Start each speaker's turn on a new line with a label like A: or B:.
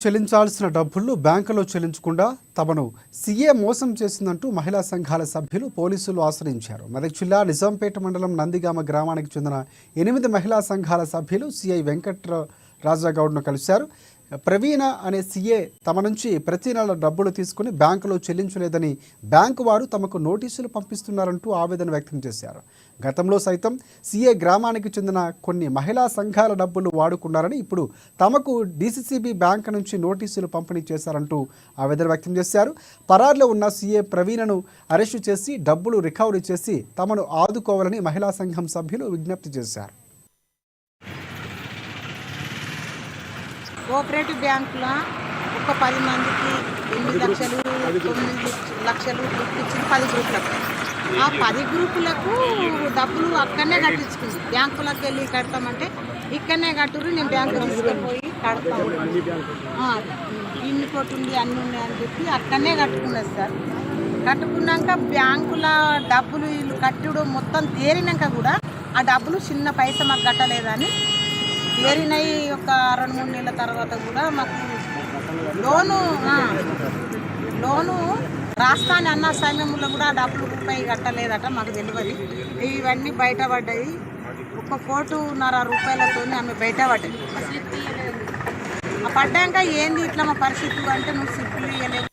A: చెల్లించాల్సిన డబ్బులు బ్యాంకులో చెల్లించకుండా తమను సీఏ మోసం చేసిందంటూ మహిళా సంఘాల సభ్యులు పోలీసులు ఆశ్రయించారు. మెదక్ జిల్లా నిజాంపేట మండలం నందిగామ గ్రామానికి చెందిన 8 మహిళా సంఘాల సభ్యులు సీఐ వెంకట్రాజగౌడ్ను కలిశారు. ప్రవీణ అనే సీఏ తమ నుంచి ప్రతి నెల డబ్బులు తీసుకుని బ్యాంకులో చెల్లించలేదని బ్యాంకు వారు తమకు నోటీసులు పంపిస్తున్నారంటూ ఆవేదన వ్యక్తం చేశారు. గతంలో సైతం సీఏ గ్రామానికి చెందిన కొన్ని మహిళా సంఘాల డబ్బులు వాడుకున్నారని, ఇప్పుడు తమకు డీసీసీబీ బ్యాంకు నుంచి నోటీసులు పంపిణీ చేశారంటూ ఆవేదన వ్యక్తం చేశారు. పరారులో ఉన్న సీఏ ప్రవీణను అరెస్టు చేసి డబ్బులు రికవరీ చేసి తమను ఆదుకోవాలని మహిళా సంఘం సభ్యులు విజ్ఞప్తి చేశారు.
B: కోఆపరేటివ్ బ్యాంకులో ఒక 10 మందికి 8 లక్షలు 9 లక్షలు ఇచ్చింది 10 గ్రూపులకు. ఆ 10 గ్రూపులకు డబ్బులు అక్కడనే కట్టించుకుంది. బ్యాంకులకు వెళ్ళి కడతామంటే ఇక్కడనే కట్టురు, నేను బ్యాంకు తీసుకొని పోయి కడతాను, ఇన్ని కొట్టుంది అన్నీ ఉన్నాయని చెప్పి అక్కడనే కట్టుకున్నది సార్. కట్టుకున్నాక బ్యాంకుల డబ్బులు వీళ్ళు కట్టుడు మొత్తం తేరినాక కూడా ఆ డబ్బులు చిన్న పైసా మాకు కట్టలేదని తేరినాయి. ఒక 2-3 నెలల తర్వాత కూడా మాకు లోను రాస్తాని అన్న సమయంలో కూడా డబ్బులు రూపాయి కట్టలేదట, మాకు తెలియదు. ఇవన్నీ బయటపడ్డాయి. 1,5 కోట్లతో ఆమె బయటపడ్డాయి. పడ్డాక ఏంది ఇట్లా మా పరిస్థితి అంటే, నువ్వు సిప్పులు ఇవ్వలేవు,